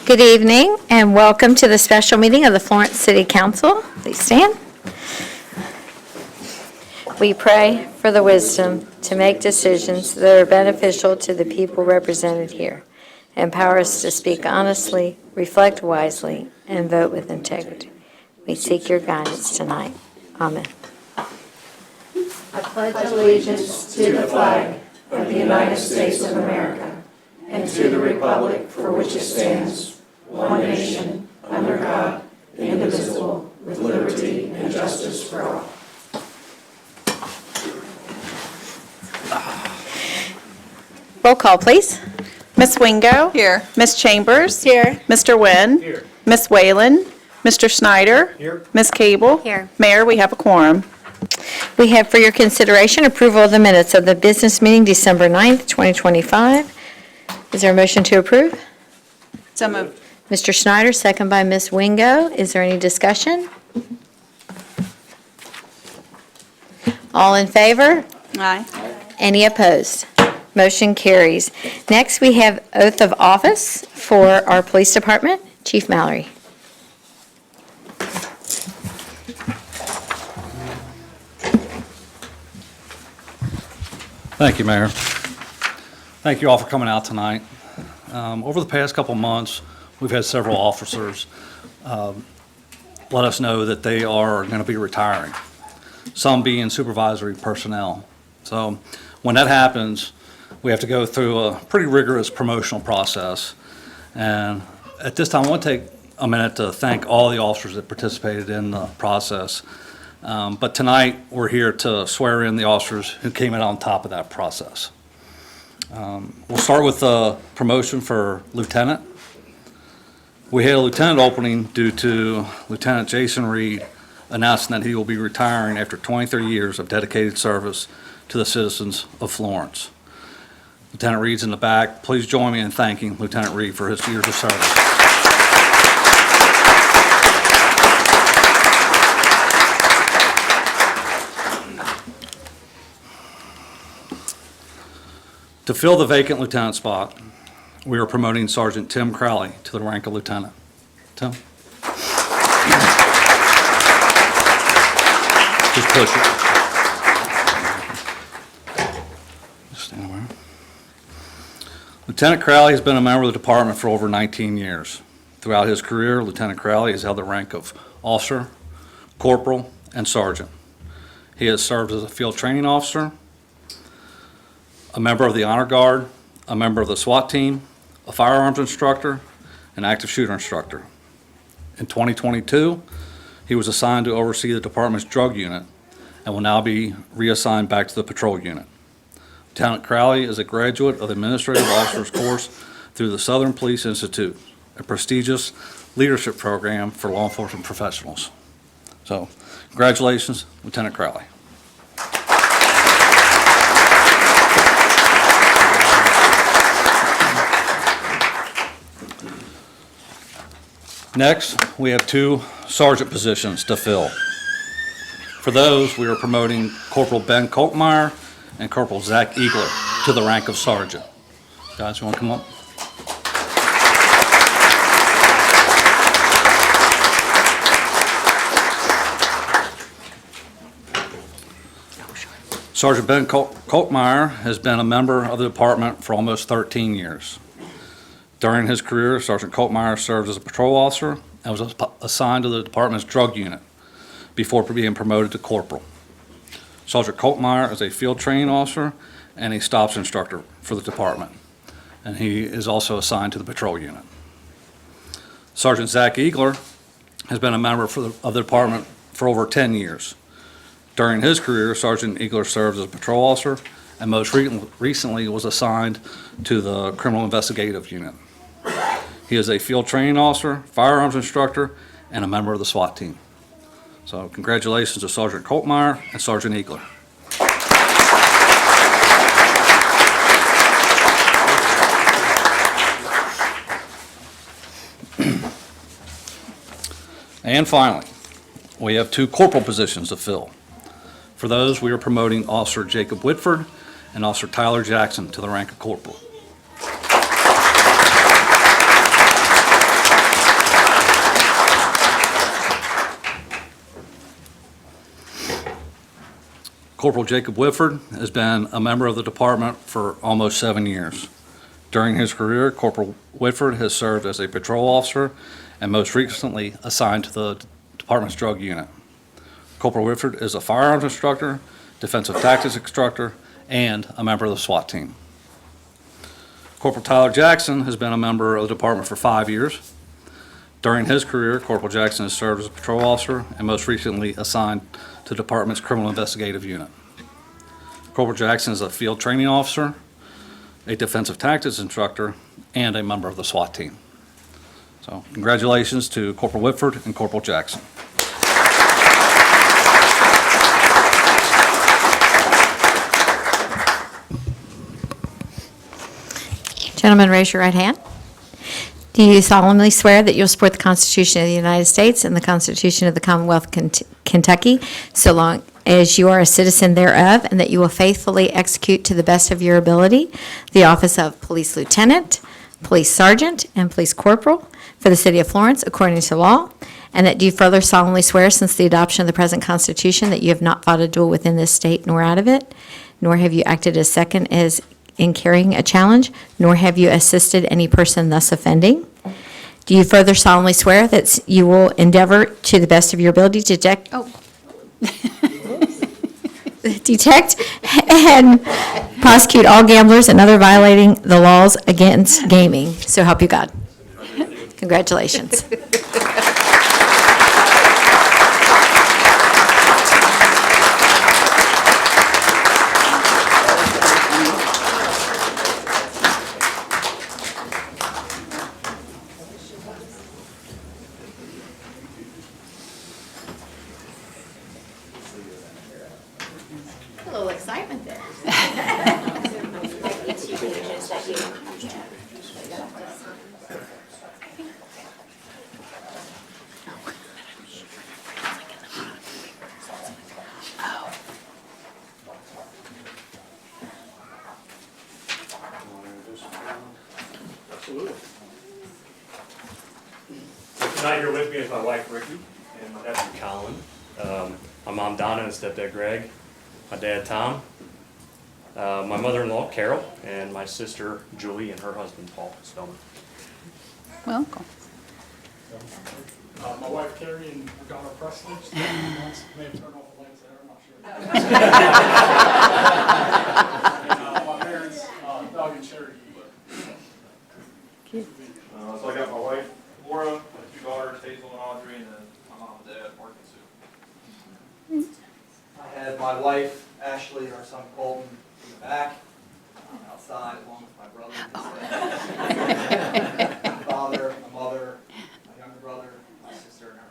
Good evening and welcome to the special meeting of the Florence City Council. Please stand. We pray for the wisdom to make decisions that are beneficial to the people represented here. Empower us to speak honestly, reflect wisely, and vote with integrity. We seek your guidance tonight. Amen. I pledge allegiance to the flag of the United States of America and to the republic for which it stands, one nation, under God, indivisible, with liberty and justice for all. Roll call, please. Ms. Wingo? Here. Ms. Chambers? Here. Mr. Wynn? Here. Ms. Whalen? Mr. Schneider? Here. Ms. Cable? Here. Mayor, we have a quorum. We have for your consideration approval of the minutes of the business meeting December 9th, 2025. Is there a motion to approve? So moved. Mr. Schneider, second by Ms. Wingo. Is there any discussion? All in favor? Aye. Any opposed? Motion carries. Next, we have oath of office for our police department. Chief Mallory. Thank you, Mayor. Thank you all for coming out tonight. Over the past couple months, we've had several officers let us know that they are going to be retiring, some being supervisory personnel. So when that happens, we have to go through a pretty rigorous promotional process. And at this time, I want to take a minute to thank all the officers that participated in the process. But tonight, we're here to swear in the officers who came out on top of that process. We'll start with the promotion for lieutenant. We had a lieutenant opening due to Lieutenant Jason Reed announcing that he will be retiring after 23 years of dedicated service to the citizens of Florence. Lieutenant Reed's in the back. Please join me in thanking Lieutenant Reed for his years of service. To fill the vacant lieutenant spot, we are promoting Sergeant Tim Crowley to the rank of lieutenant. Tim? Just push it. Just stand there. Lieutenant Crowley has been a member of the department for over 19 years. Throughout his career, Lieutenant Crowley has held the rank of officer, corporal, and sergeant. He has served as a field training officer, a member of the Honor Guard, a member of the SWAT team, a firearms instructor, an active shooter instructor. In 2022, he was assigned to oversee the department's drug unit and will now be reassigned back to the patrol unit. Lieutenant Crowley is a graduate of the Administrative Officers course through the Southern Police Institute, a prestigious leadership program for law enforcement professionals. So, congratulations, Lieutenant Crowley. Next, we have two sergeant positions to fill. For those, we are promoting Corporal Ben Koltmeyer and Corporal Zach Eagler to the rank of sergeant. Guys, you want to come up? Sergeant Ben Koltmeyer has been a member of the department for almost 13 years. During his career, Sergeant Koltmeyer served as a patrol officer and was assigned to the department's drug unit before being promoted to corporal. Sergeant Koltmeyer is a field training officer and a stops instructor for the department, and he is also assigned to the patrol unit. Sergeant Zach Eagler has been a member of the department for over 10 years. During his career, Sergeant Eagler served as a patrol officer and most recently was assigned to the criminal investigative unit. He is a field training officer, firearms instructor, and a member of the SWAT team. So congratulations to Sergeant Koltmeyer and Sergeant Eagler. And finally, we have two corporal positions to fill. For those, we are promoting Officer Jacob Whitford and Officer Tyler Jackson to the rank of corporal. Corporal Jacob Whitford has been a member of the department for almost 7 years. During his career, Corporal Whitford has served as a patrol officer and most recently assigned to the department's drug unit. Corporal Whitford is a firearms instructor, defensive tactics instructor, and a member of the SWAT team. Corporal Tyler Jackson has been a member of the department for 5 years. During his career, Corporal Jackson has served as a patrol officer and most recently assigned to the department's criminal investigative unit. Corporal Jackson is a field training officer, a defensive tactics instructor, and a member of the SWAT team. So congratulations to Corporal Whitford and Corporal Jackson. Gentlemen, raise your right hand. Do you solemnly swear that you'll support the Constitution of the United States and the Constitution of the Commonwealth of Kentucky, so long as you are a citizen thereof, and that you will faithfully execute to the best of your ability the office of Police Lieutenant, Police Sergeant, and Police Corporal for the City of Florence according to law, and that do you further solemnly swear since the adoption of the present Constitution that you have not fought a duel within this state nor out of it, nor have you acted as second as in carrying a challenge, nor have you assisted any person thus offending? Do you further solemnly swear that you will endeavor to the best of your ability to detect and prosecute all gamblers and other violating the laws against gaming? So help you God. Congratulations. A little excitement there. Tonight here with me is my wife Ricky and my nephew Colin, my mom Donna and stepdad Greg, my dad Tom, my mother-in-law Carol, and my sister Julie and her husband Paul Spellman. Welcome. My wife Carrie and her daughter Presley. Just may have turned off the lights there, I'm not sure. And my parents, Doug and Sherry. So I got my wife Laura, my two daughters Hazel and Audrey, and then my mom and dad Mark and Sue. I had my wife Ashley and our son Colton in the back, outside, along with my brother. My father, my mother, my younger brother, my sister, and her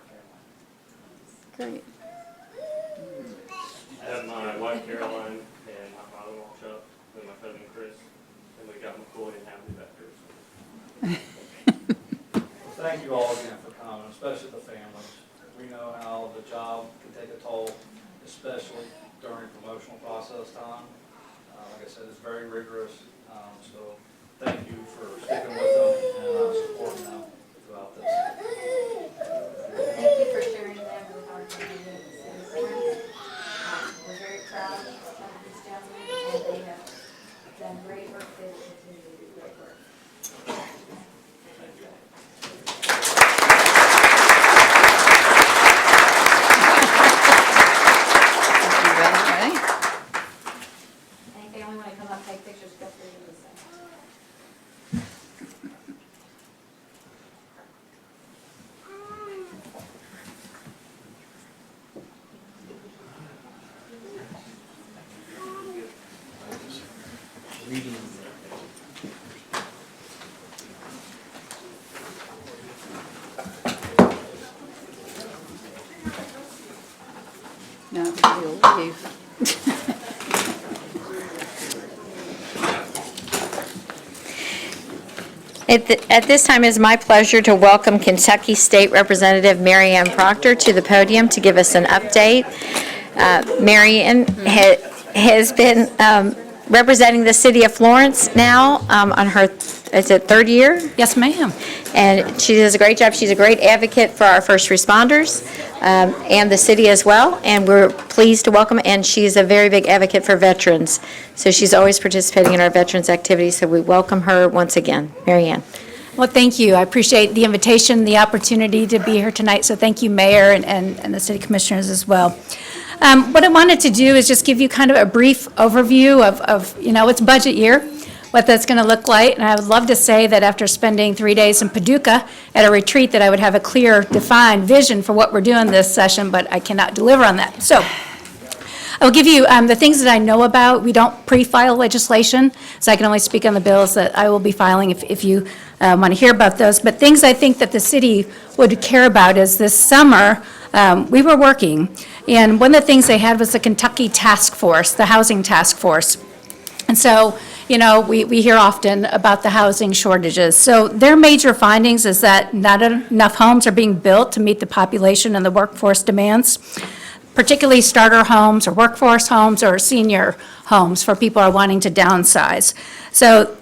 family. Great. I have my wife Caroline and my father-in-law Chuck, and my cousin Chris, and we got McCoy and Hamley back there. Well, thank you all again for coming, especially the families. We know how the job can take a toll, especially during promotional process time. Like I said, it's very rigorous, so thank you for sticking with them and supporting them throughout this. Thank you for sharing them with our community. We're very proud of these gentlemen, and they have done great work. They will continue to do great work. Ready? Any family want to come up, take pictures, go through this thing? No, we'll leave. At this time, it is my pleasure to welcome Kentucky State Representative Mary Ann Proctor to the podium to give us an update. Mary Ann has been representing the city of Florence now on her, is it third year? Yes, ma'am. And she does a great job. She's a great advocate for our first responders and the city as well. And we're pleased to welcome, and she's a very big advocate for veterans. So she's always participating in our veterans activities, so we welcome her once again. Mary Ann. Well, thank you. I appreciate the invitation, the opportunity to be here tonight. So thank you, Mayor, and the city commissioners as well. What I wanted to do is just give you kind of a brief overview of it's budget year, what that's going to look like. And I would love to say that after spending 3 days in Paducah at a retreat that I would have a clear, defined vision for what we're doing this session, but I cannot deliver on that. So I'll give you the things that I know about. We don't pre-file legislation, so I can only speak on the bills that I will be filing if you want to hear about those. But things I think that the city would care about is this summer, we were working, and one of the things they had was the Kentucky Task Force, the Housing Task Force. And so, we hear often about the housing shortages. So their major findings is that not enough homes are being built to meet the population and the workforce demands, particularly starter homes or workforce homes or senior homes for people who are wanting to downsize. So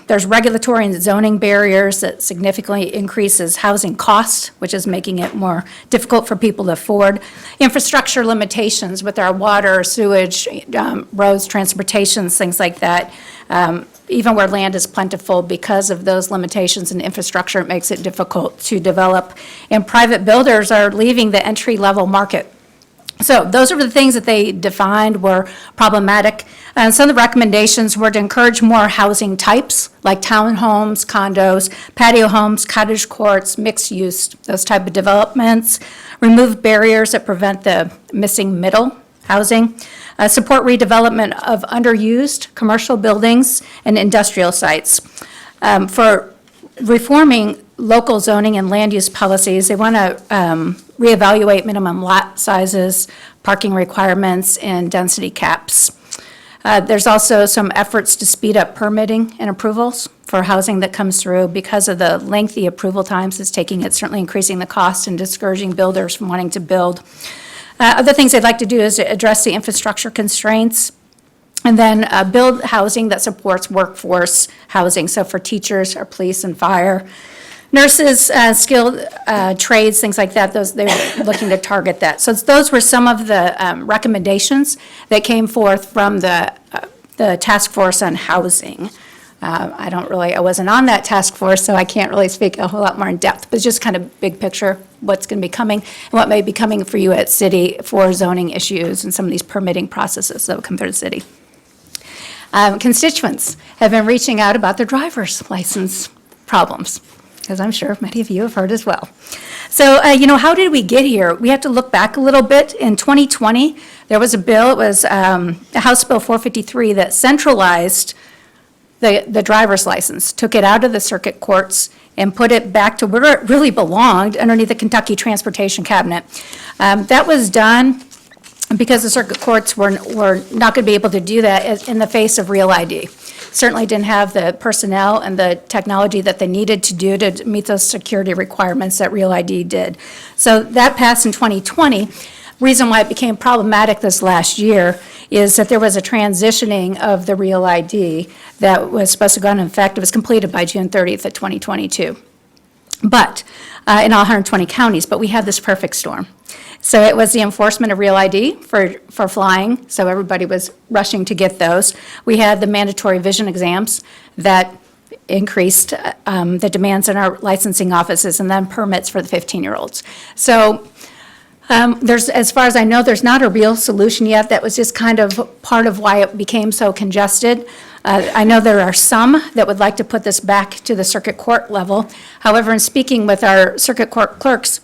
there's regulatory and zoning barriers that significantly increases housing costs, which is making it more difficult for people to afford. Infrastructure limitations with our water, sewage, roads, transportations, things like that. Even where land is plentiful, because of those limitations in infrastructure, it makes it difficult to develop. And private builders are leaving the entry-level market. So those are the things that they defined were problematic. And some of the recommendations were to encourage more housing types, like townhomes, condos, patio homes, cottage courts, mixed use, those type of developments, remove barriers that prevent the missing middle housing, support redevelopment of underused commercial buildings and industrial sites. For reforming local zoning and land use policies, they want to reevaluate minimum lot sizes, parking requirements, and density caps. There's also some efforts to speed up permitting and approvals for housing that comes through because of the lengthy approval times it's taking. It's certainly increasing the cost and discouraging builders from wanting to build. Other things they'd like to do is address the infrastructure constraints, and then build housing that supports workforce housing, so for teachers or police and fire. Nurses, skilled trades, things like that, they're looking to target that. So those were some of the recommendations that came forth from the task force on housing. I wasn't on that task force, so I can't really speak a whole lot more in depth, but just kind of big picture, what's going to be coming and what may be coming for you at city for zoning issues and some of these permitting processes that will come through the city. Constituents have been reaching out about their driver's license problems, because I'm sure many of you have heard as well. So, how did we get here? We have to look back a little bit. In 2020, there was a bill, it was House Bill 453, that centralized the driver's license, took it out of the circuit courts and put it back to where it really belonged, underneath the Kentucky Transportation Cabinet. That was done because the circuit courts were not going to be able to do that in the face of Real ID. Certainly didn't have the personnel and the technology that they needed to do to meet those security requirements that Real ID did. So that passed in 2020. Reason why it became problematic this last year is that there was a transitioning of the Real ID that was supposed to go into effect. It was completed by June 30th of 2022. But, in all 120 counties, but we had this perfect storm. So it was the enforcement of Real ID for flying, so everybody was rushing to get those. We had the mandatory vision exams that increased the demands in our licensing offices, and then permits for the 15-year-olds. So as far as I know, there's not a real solution yet. That was just kind of part of why it became so congested. I know there are some that would like to put this back to the circuit court level. However, in speaking with our circuit court clerks,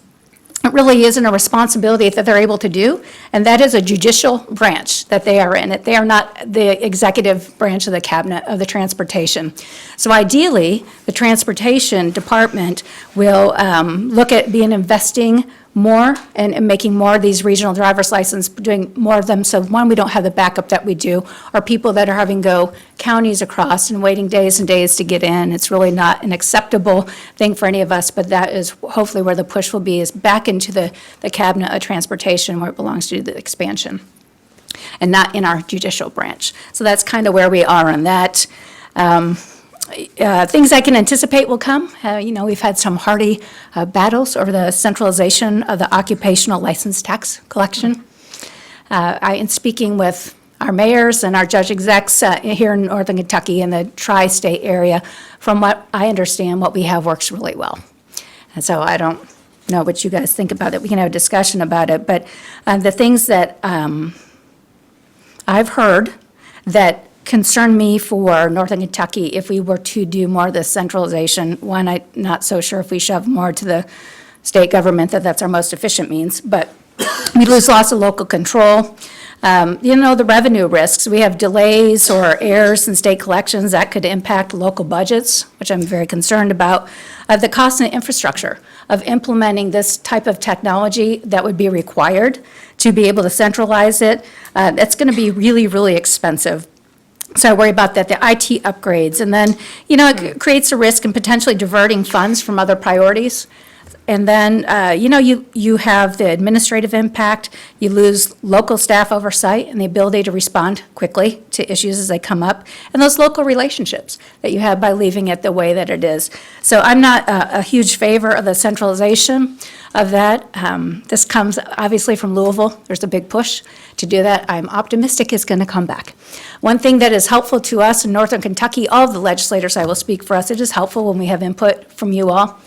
it really isn't a responsibility that they're able to do, and that is a judicial branch that they are in. They are not the executive branch of the cabinet of the transportation. So ideally, the transportation department will look at investing more and making more of these regional driver's license, doing more of them. So one, we don't have the backup that we do, or people that are having to go counties across and waiting days and days to get in. It's really not an acceptable thing for any of us, but that is hopefully where the push will be, is back into the cabinet of transportation where it belongs to the expansion. and not in our judicial branch. So that's kind of where we are on that. Things I can anticipate will come. We've had some hearty battles over the centralization of the occupational license tax collection. In speaking with our mayors and our judge execs here in Northern Kentucky in the tri-state area, from what I understand, what we have works really well. And so I don't know what you guys think about it. We can have a discussion about it. But the things that I've heard that concern me for Northern Kentucky if we were to do more of this centralization, one, I'm not so sure if we shove more to the state government that's our most efficient means, but we lose lots of local control. The revenue risks, we have delays or errors in state collections that could impact local budgets, which I'm very concerned about. The cost and infrastructure of implementing this type of technology that would be required to be able to centralize it, that's going to be really, really expensive. So I worry about that, the IT upgrades, and then, it creates a risk in potentially diverting funds from other priorities. And then, you have the administrative impact, you lose local staff oversight and the ability to respond quickly to issues as they come up, and those local relationships that you have by leaving it the way that it is. So I'm not a huge favor of the centralization of that. This comes obviously from Louisville. There's a big push to do that. I'm optimistic it's going to come back. One thing that is helpful to us in Northern Kentucky, all of the legislators, I will speak for us, it is helpful when we have input from you all.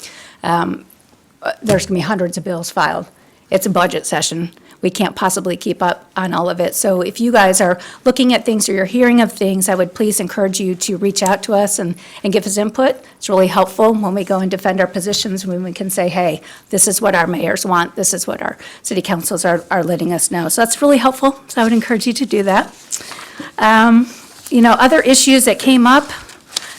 There's going to be hundreds of bills filed. It's a budget session. We can't possibly keep up on all of it. So if you guys are looking at things or you're hearing of things, I would please encourage you to reach out to us and give us input. It's really helpful when we go and defend our positions, when we can say, hey, this is what our mayors want, this is what our city councils are letting us know. So that's really helpful. So I would encourage you to do that. Other issues that came up,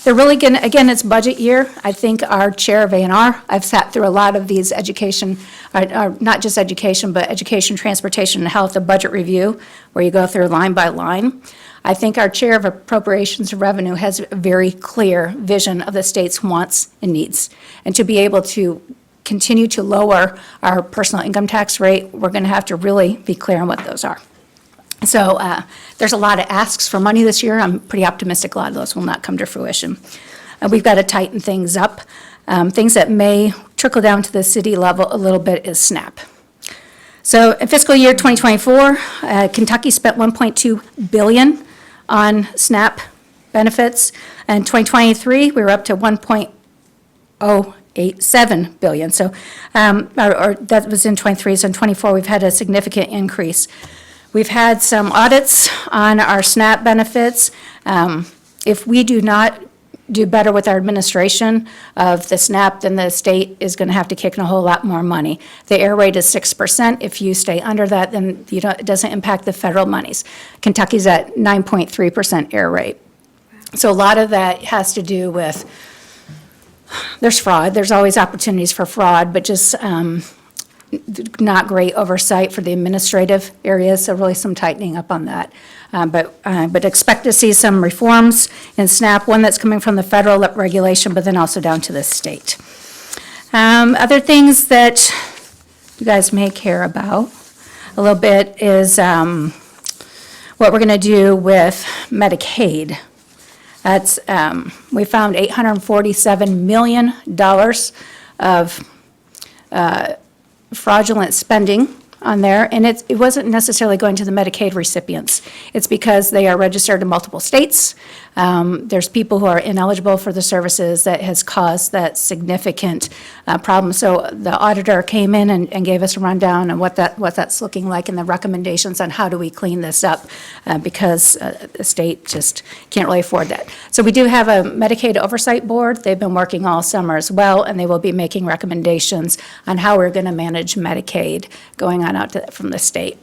they're really going to, again, it's budget year. I think our chair of A&R, I've sat through a lot of these education, not just education, but education, transportation, and health, a budget review, where you go through line by line. I think our chair of appropriations and revenue has a very clear vision of the state's wants and needs. And to be able to continue to lower our personal income tax rate, we're going to have to really be clear on what those are. So there's a lot of asks for money this year. I'm pretty optimistic a lot of those will not come to fruition. We've got to tighten things up. Things that may trickle down to the city level a little bit is SNAP. So in fiscal year 2024, Kentucky spent $1.2 billion on SNAP benefits. In 2023, we were up to $1.087 billion. So, or that was in 23. So in 24, we've had a significant increase. We've had some audits on our SNAP benefits. If we do not do better with our administration of the SNAP, then the state is going to have to kick in a whole lot more money. The error rate is 6%. If you stay under that, then it doesn't impact the federal monies. Kentucky's at 9.3% error rate. So a lot of that has to do with, there's fraud. There's always opportunities for fraud, but just not great oversight for the administrative areas, so really some tightening up on that. But expect to see some reforms in SNAP, one that's coming from the federal regulation, but then also down to the state. Other things that you guys may care about a little bit is what we're going to do with Medicaid. That's we found $847 million of fraudulent spending on there, and it wasn't necessarily going to the Medicaid recipients. It's because they are registered in multiple states. There's people who are ineligible for the services that has caused that significant problem. So the auditor came in and gave us a rundown on what that's looking like and the recommendations on how do we clean this up because the state just can't really afford that. So we do have a Medicaid Oversight Board. They've been working all summer as well, and they will be making recommendations on how we're going to manage Medicaid going on from the state.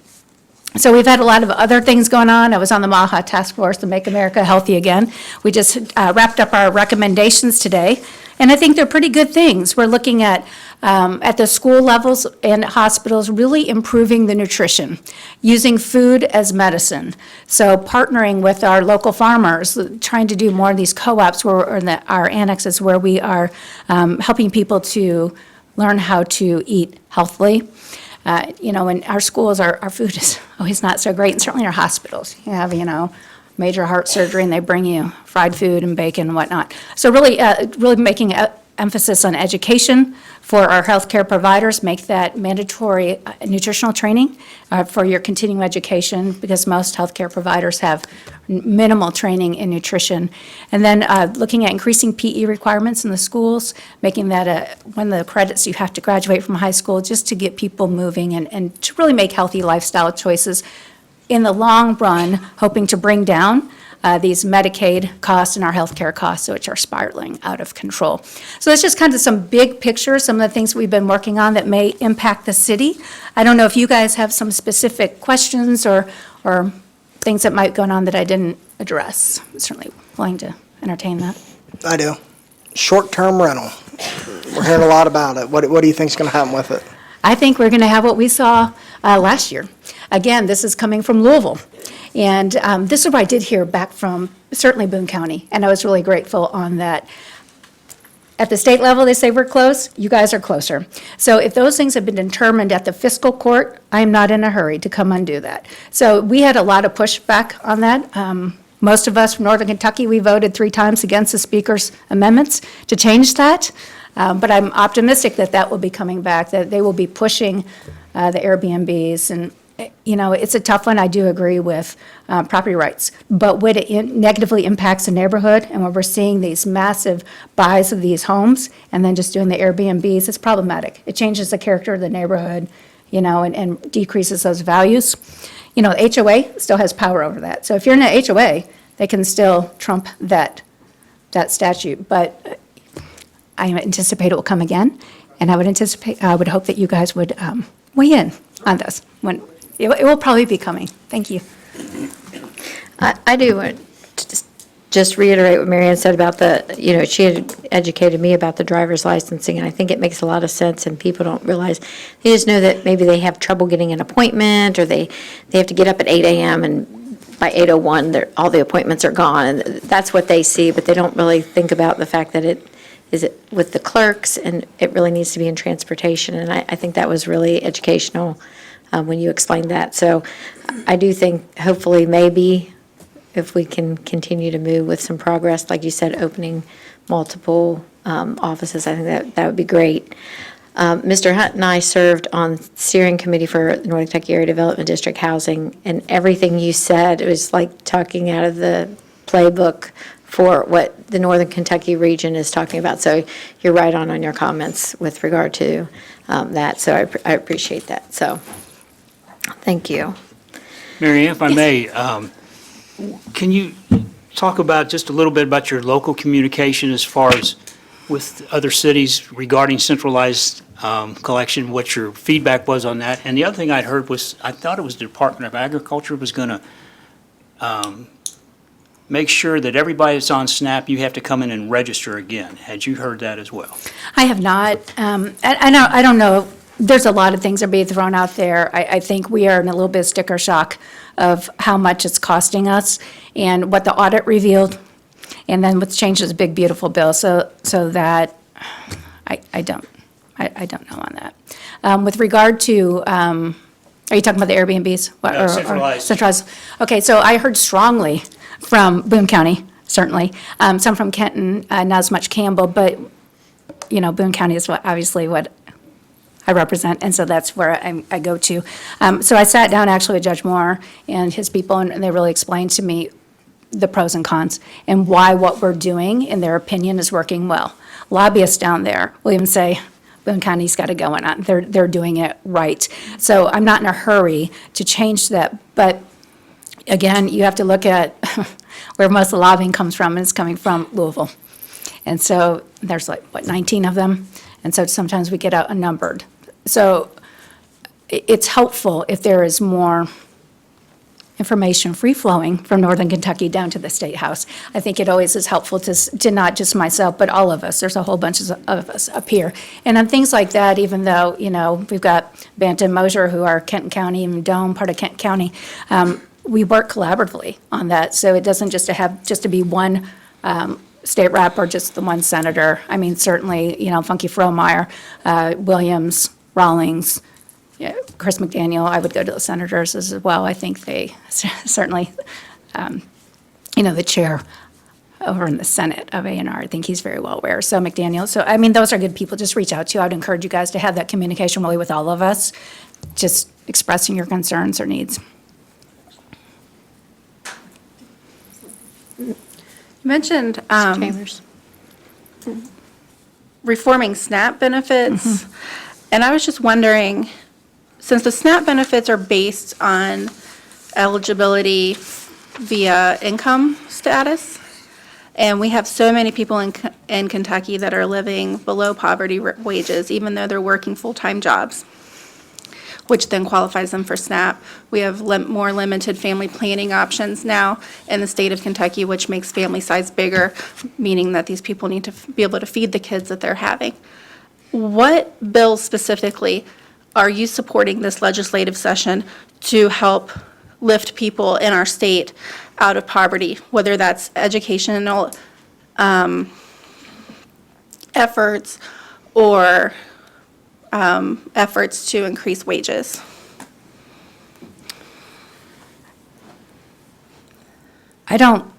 So we've had a lot of other things going on. I was on the MAHA Task Force to Make America Healthy Again. We just wrapped up our recommendations today, and I think they're pretty good things. We're looking at the school levels and hospitals really improving the nutrition, using food as medicine. So partnering with our local farmers, trying to do more of these co-ops or our annexes where we are helping people to learn how to eat healthily. In our schools, our food is always not so great, and certainly in our hospitals. You have, major heart surgery, and they bring you fried food and bacon and whatnot. So really making emphasis on education for our healthcare providers, make that mandatory nutritional training for your continuing education, because most healthcare providers have minimal training in nutrition. And then looking at increasing PE requirements in the schools, making that one of the credits you have to graduate from high school, just to get people moving and to really make healthy lifestyle choices. In the long run, hoping to bring down these Medicaid costs and our healthcare costs, which are spiraling out of control. So it's just kind of some big picture, some of the things we've been working on that may impact the city. I don't know if you guys have some specific questions or things that might go on that I didn't address. I'm certainly willing to entertain that. I do. Short-term rental. We're hearing a lot about it. What do you think's going to happen with it? I think we're going to have what we saw last year. Again, this is coming from Louisville. And this is what I did hear back from certainly Boone County, and I was really grateful on that. At the state level, they say we're close, you guys are closer. So if those things have been determined at the fiscal court, I am not in a hurry to come undo that. So we had a lot of pushback on that. Most of us from Northern Kentucky, we voted 3 times against the Speaker's amendments to change that. But I'm optimistic that that will be coming back, that they will be pushing the Airbnbs. And, it's a tough one. I do agree with property rights. But when it negatively impacts the neighborhood, and when we're seeing these massive buys of these homes and then just doing the Airbnbs, it's problematic. It changes the character of the neighborhood, and decreases those values. The HOA still has power over that. So if you're in an HOA, they can still trump that statute. But I anticipate it will come again, and I would hope that you guys would weigh in on this. When it will probably be coming. Thank you. I do want to just reiterate what Marianne said about she had educated me about the driver's licensing, and I think it makes a lot of sense, and people don't realize, they just know that maybe they have trouble getting an appointment, or they have to get up at 8 a.m., and by 8:01, all the appointments are gone, and that's what they see, but they don't really think about the fact that it with the clerks, and it really needs to be in transportation, and I think that was really educational when you explained that. So I do think, hopefully, maybe, if we can continue to move with some progress, like you said, opening multiple offices, I think that would be great. Mr. Hunt and I served on steering committee for the Northern Kentucky Area Development District Housing, and everything you said, it was like talking out of the playbook for what the Northern Kentucky region is talking about. So you're right on your comments with regard to that. So I appreciate that. So thank you. Mary Ann, if I may, can you talk about just a little bit about your local communication as far as with other cities regarding centralized collection, what your feedback was on that? And the other thing I'd heard was, I thought it was the Department of Agriculture was going to make sure that everybody that's on SNAP, you have to come in and register again. Had you heard that as well? I have not. I don't know. There's a lot of things that are being thrown out there. I think we are in a little bit of sticker shock of how much it's costing us and what the audit revealed, and then what's changed is a big, beautiful bill. So that I don't know on that. With regard to, are you talking about the Airbnbs? No, centralized. Centralized. Okay, so I heard strongly from Boone County, certainly. Some from Kenton, not as much Campbell, but, Boone County is obviously what I represent, and so that's where I go to. So I sat down actually with Judge Moore and his people, and they really explained to me the pros and cons and why what we're doing, in their opinion, is working well. Lobbyists down there will even say, Boone County's got to go on. They're doing it right. So I'm not in a hurry to change that, but again, you have to look at where most of the lobbying comes from, and it's coming from Louisville. And so there's 19 of them, and so sometimes we get outnumbered. So it's helpful if there is more information free-flowing from Northern Kentucky down to the State House. I think it always is helpful to not just myself, but all of us. There's a whole bunch of us up here. And on things like that, even though, we've got Banton, Mosier, who are Kenton County, and Dome, part of Kenton County, we work collaboratively on that. So it doesn't just to be one state rep or just the one senator. I mean, certainly, Funky Frohmeyer, Williams, Rawlings, yeah, Chris McDaniel, I would go to the senators as well. I think they certainly, the chair over in the Senate of A&R, I think he's very well aware. So McDaniel, so I mean, those are good people. Just reach out to. I would encourage you guys to have that communication really with all of us, just expressing your concerns or needs. You mentioned Chambers. reforming SNAP benefits, and I was just wondering, since the SNAP benefits are based on eligibility via income status, and we have so many people in Kentucky that are living below poverty wages, even though they're working full-time jobs, which then qualifies them for SNAP. We have more limited family planning options now in the state of Kentucky, which makes family size bigger, meaning that these people need to be able to feed the kids that they're having. What bills specifically are you supporting this legislative session to help lift people in our state out of poverty, whether that's educational efforts or efforts to increase wages? I don't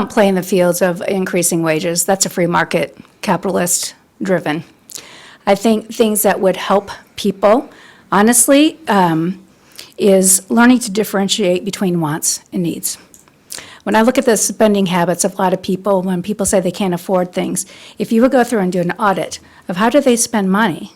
play in the fields of increasing wages. That's a free market, capitalist driven. I think things that would help people, honestly, is learning to differentiate between wants and needs. When I look at the spending habits of a lot of people, when people say they can't afford things, if you would go through and do an audit of how do they spend money,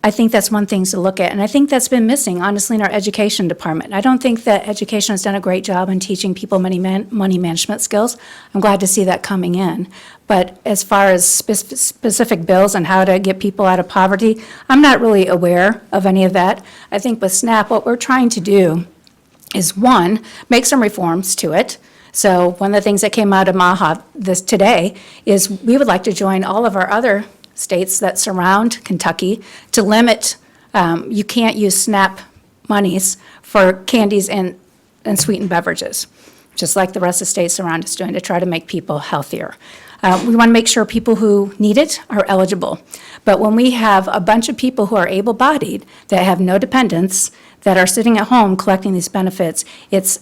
I think that's one thing to look at. And I think that's been missing, honestly, in our education department. I don't think that education has done a great job in teaching people money management skills. I'm glad to see that coming in. But as far as specific bills on how to get people out of poverty, I'm not really aware of any of that. I think with SNAP, what we're trying to do is, one, make some reforms to it. So one of the things that came out of MAHA today is we would like to join all of our other states that surround Kentucky to limit, you can't use SNAP monies for candies and sweetened beverages, just like the rest of the states around us doing to try to make people healthier. We want to make sure people who need it are eligible. But when we have a bunch of people who are able-bodied, that have no dependents, that are sitting at home collecting these benefits, it's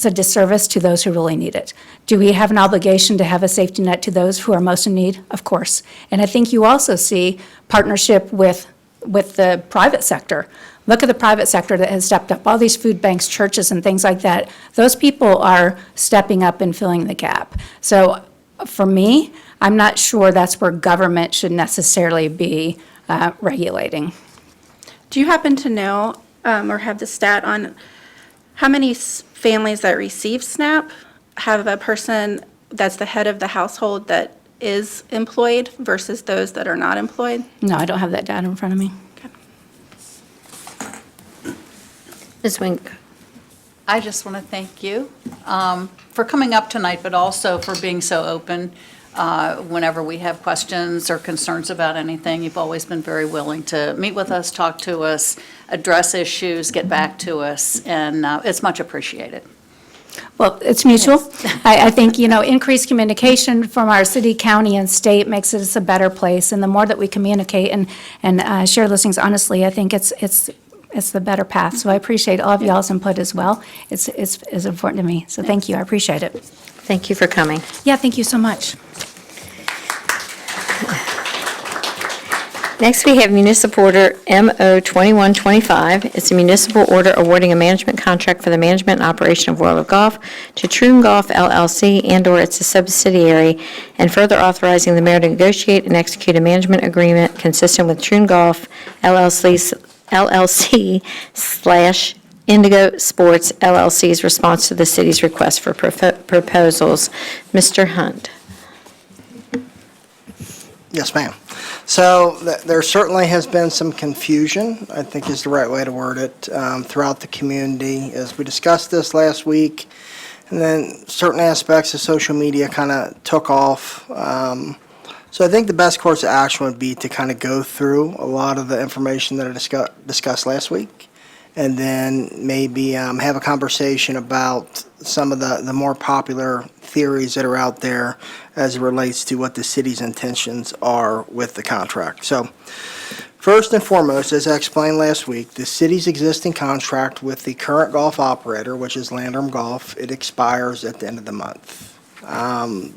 a disservice to those who really need it. Do we have an obligation to have a safety net to those who are most in need? Of course. And I think you also see partnership with the private sector. Look at the private sector that has stepped up, all these food banks, churches, and things like that. Those people are stepping up and filling the gap. So for me, I'm not sure that's where government should necessarily be regulating. Do you happen to know or have the stat on how many families that receive SNAP have a person that's the head of the household that is employed versus those that are not employed? No, I don't have that data in front of me. Ms. Wink. I just want to thank you for coming up tonight, but also for being so open whenever we have questions or concerns about anything. You've always been very willing to meet with us, talk to us, address issues, get back to us, and it's much appreciated. Well, it's mutual. I think, increased communication from our city, county, and state makes us a better place. And the more that we communicate and share those things honestly, I think it's the better path. So I appreciate all of y'all's input as well. It's important to me. So thank you. I appreciate it. Thank you for coming. Yeah, thank you so much. Next, we have Municipal Order MO 2125. It's a municipal order awarding a management contract for the management and operation of World of Golf to Troon Golf LLC and/or its subsidiary, and further authorizing the mayor to negotiate and execute a management agreement consistent with Troon Golf LLC/Indigo Sports LLC's response to the city's request for proposals. Mr. Hunt. Yes, ma'am. So there certainly has been some confusion, I think is the right way to word it, throughout the community as we discussed this last week. And then certain aspects of social media kind of took off. So I think the best course of action would be to kind of go through a lot of the information that I discussed last week, and then maybe have a conversation about some of the more popular theories that are out there as it relates to what the city's intentions are with the contract. So First and foremost, as I explained last week, the city's existing contract with the current golf operator, which is Landrum Golf, it expires at the end of the month.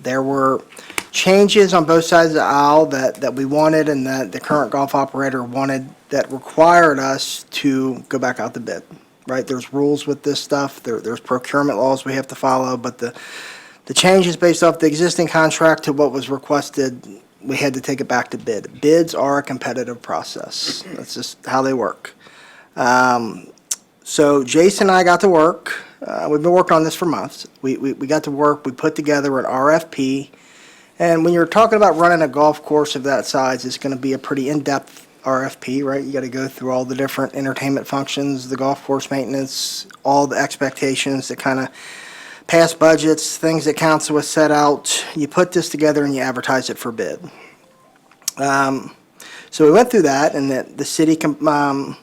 There were changes on both sides of the aisle that we wanted and that the current golf operator wanted that required us to go back out to bid, right? There's rules with this stuff. There's procurement laws we have to follow, but the changes based off the existing contract to what was requested, we had to take it back to bid. Bids are a competitive process. That's just how they work. So Jason and I got to work. We've been working on this for months. We got to work. We put together an RFP. And when you're talking about running a golf course of that size, it's going to be a pretty in-depth RFP, right? You got to go through all the different entertainment functions, the golf course maintenance, all the expectations, the kind of past budgets, things that council has set out. You put this together and you advertise it for bid. So we went through that, and the city complied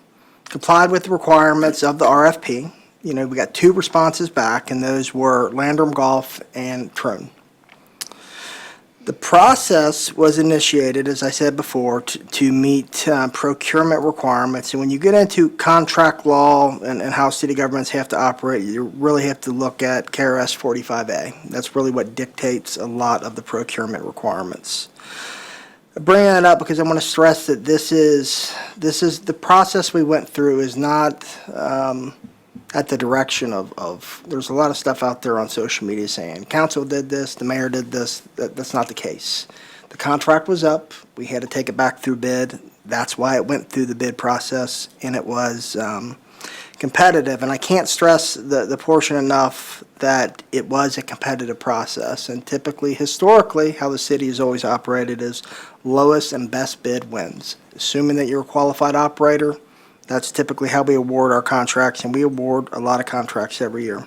with the requirements of the RFP. You know, we got 2 responses back, and those were Landrum Golf and Troon. The process was initiated, as I said before, to meet procurement requirements. And when you get into contract law and how city governments have to operate, you really have to look at KRS 45A. That's really what dictates a lot of the procurement requirements. I bring that up because I want to stress that this is the process we went through is not at the direction of there's a lot of stuff out there on social media saying council did this, the mayor did this. That's not the case. The contract was up. We had to take it back through bid. That's why it went through the bid process, and it was competitive. And I can't stress the portion enough that it was a competitive process. And typically, historically, how the city has always operated is lowest and best bid wins. Assuming that you're a qualified operator, that's typically how we award our contracts, and we award a lot of contracts every year.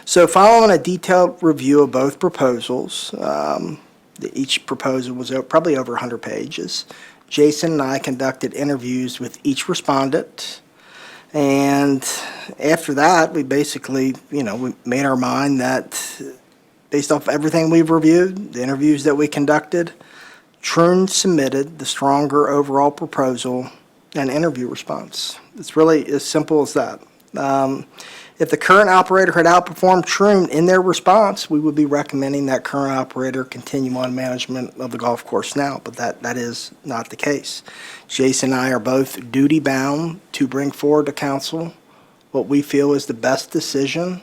So following a detailed review of both proposals, each proposal was probably over 100 pages. Jason and I conducted interviews with each respondent, and after that, we basically, we made our mind that based off everything we've reviewed, the interviews that we conducted, Troon submitted the stronger overall proposal and interview response. It's really as simple as that. If the current operator had outperformed Troon in their response, we would be recommending that current operator continue on management of the golf course now, but that is not the case. Jason and I are both duty-bound to bring forward to council what we feel is the best decision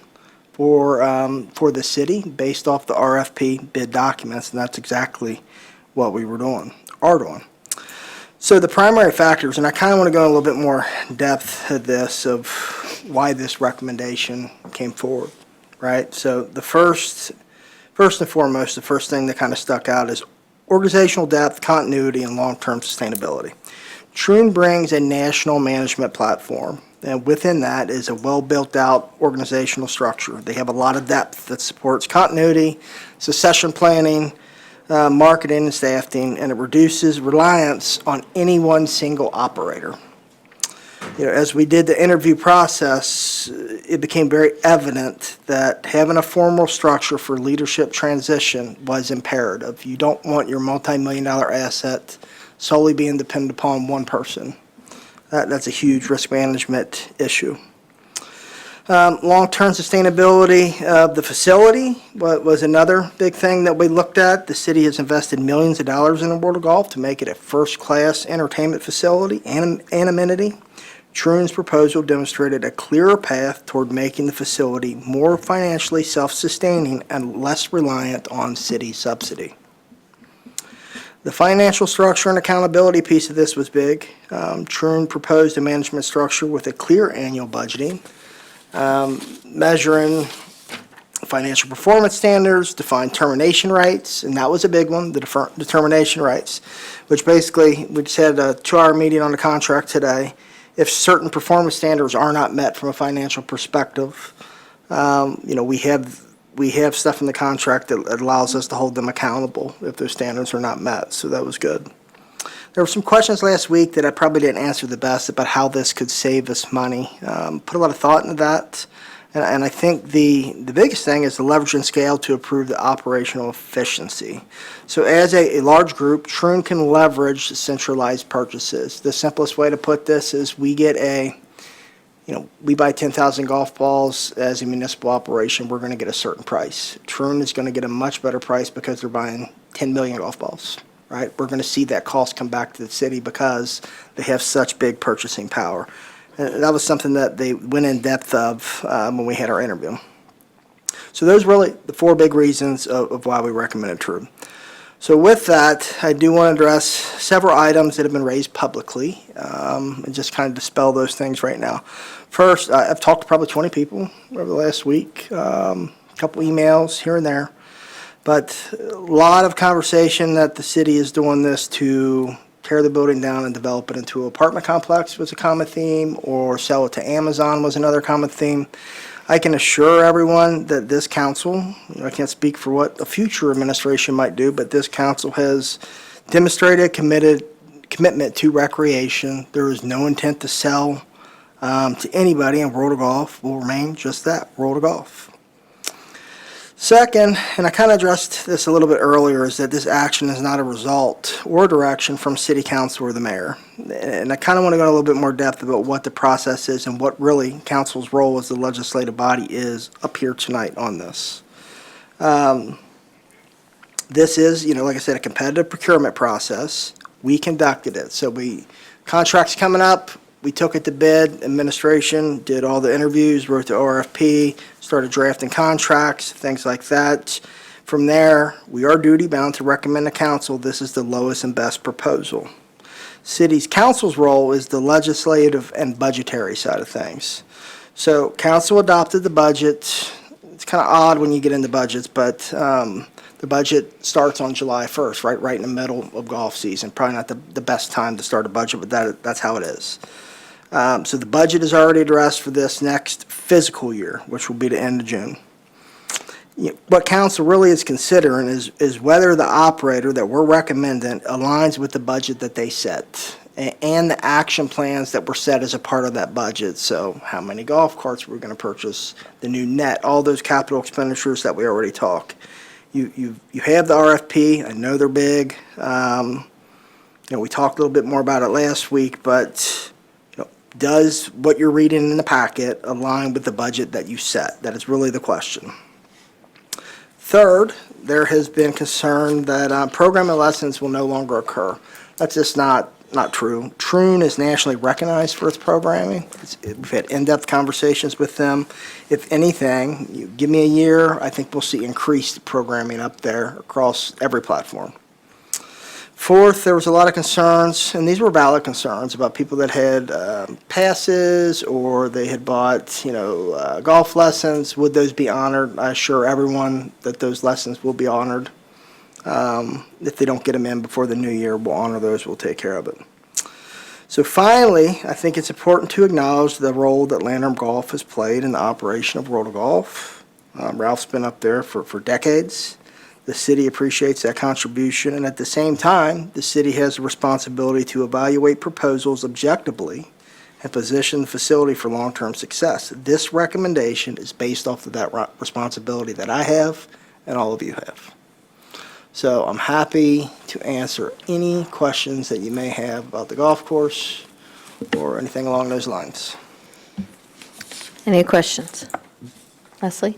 for the city based off the RFP bid documents, and that's exactly what we are doing. So the primary factors, and I kind of want to go in a little bit more depth of this, of why this recommendation came forward, right? So the first and foremost, the first thing that kind of stuck out is organizational depth, continuity, and long-term sustainability. Troon brings a national management platform, and within that is a well-built-out organizational structure. They have a lot of depth that supports continuity, succession planning, marketing and staffing, and it reduces reliance on any one single operator. As we did the interview process, it became very evident that having a formal structure for leadership transition was imperative. You don't want your multi-million-dollar asset solely being dependent upon one person. That's a huge risk management issue. Long-term sustainability of the facility was another big thing that we looked at. The city has invested millions of dollars in the World of Golf to make it a first-class entertainment facility and amenity. Troon's proposal demonstrated a clearer path toward making the facility more financially self-sustaining and less reliant on city subsidy. The financial structure and accountability piece of this was big. Troon proposed a management structure with a clear annual budgeting, measuring financial performance standards, defined termination rights, and that was a big one, the termination rights, which basically, we just had a 2-hour meeting on the contract today. If certain performance standards are not met from a financial perspective, we have stuff in the contract that allows us to hold them accountable if those standards are not met, so that was good. There were some questions last week that I probably didn't answer the best about how this could save us money. Put a lot of thought into that. And I think the biggest thing is the leverage and scale to improve the operational efficiency. So as a large group, Troon can leverage centralized purchases. The simplest way to put this is we get we buy 10,000 golf balls as a municipal operation, we're going to get a certain price. Troon is going to get a much better price because they're buying 10 million golf balls, right? We're going to see that cost come back to the city because they have such big purchasing power. And that was something that they went in depth of when we had our interview. So those are really the four big reasons of why we recommended Troon. So with that, I do want to address several items that have been raised publicly and just kind of dispel those things right now. First, I've talked to probably 20 people over the last week, a couple emails here and there, but a lot of conversation that the city is doing this to tear the building down and develop it into an apartment complex was a common theme, or sell it to Amazon was another common theme. I can assure everyone that this council, I can't speak for what a future administration might do, but this council has demonstrated a commitment to recreation. There is no intent to sell to anybody, and World of Golf will remain just that, World of Golf. Second, and I kind of addressed this a little bit earlier, is that this action is not a result or direction from City Council or the mayor. And I kind of want to go in a little bit more depth about what the process is and what really council's role as the legislative body is up here tonight on this. This is, like I said, a competitive procurement process. We conducted it. So contracts coming up, we took it to bid, administration did all the interviews, wrote the RFP, started drafting contracts, things like that. From there, we are duty bound to recommend to council this is the lowest and best proposal. City's council's role is the legislative and budgetary side of things. So council adopted the budget. It's kind of odd when you get into budgets, but the budget starts on July 1st, right in the middle of golf season. Probably not the best time to start a budget, but that's how it is. So the budget is already addressed for this next fiscal year, which will be the end of June. What council really is considering is whether the operator that we're recommending aligns with the budget that they set and the action plans that were set as a part of that budget. So how many golf carts we're going to purchase, the new net, all those capital expenditures that we already talked. You have the RFP. I know they're big. We talked a little bit more about it last week, but does what you're reading in the packet align with the budget that you set? That is really the question. Third, there has been concern that programming lessons will no longer occur. That's just not true. Troon is nationally recognized for its programming. We've had in-depth conversations with them. If anything, you give me a year, I think we'll see increased programming up there across every platform. Fourth, there was a lot of concerns, and these were valid concerns, about people that had passes or they had bought, golf lessons. Would those be honored? I assure everyone that those lessons will be honored. If they don't get them in before the new year, we'll honor those. We'll take care of it. So finally, I think it's important to acknowledge the role that Landrum Golf has played in the operation of World of Golf. Ralph's been up there for decades. The city appreciates that contribution, and at the same time, the city has a responsibility to evaluate proposals objectively and position the facility for long-term success. This recommendation is based off of that responsibility that I have and all of you have. So I'm happy to answer any questions that you may have about the golf course or anything along those lines. Any questions? Leslie?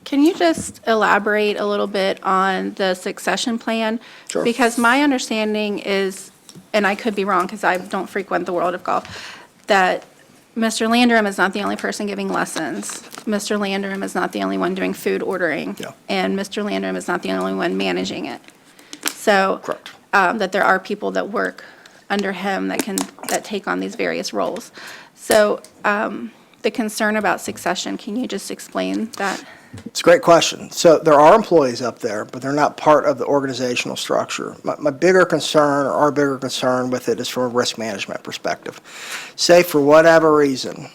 Can you just elaborate a little bit on the succession plan? Sure. Because my understanding is, and I could be wrong because I don't frequent the world of golf, that Mr. Landrum is not the only person giving lessons. Mr. Landrum is not the only one doing food ordering. Yeah. And Mr. Landrum is not the only one managing it. So. Correct. That there are people that work under him that take on these various roles. So the concern about succession, can you just explain that? It's a great question. So there are employees up there, but they're not part of the organizational structure. My bigger concern, or our bigger concern with it, is from a risk management perspective. Say for whatever reason,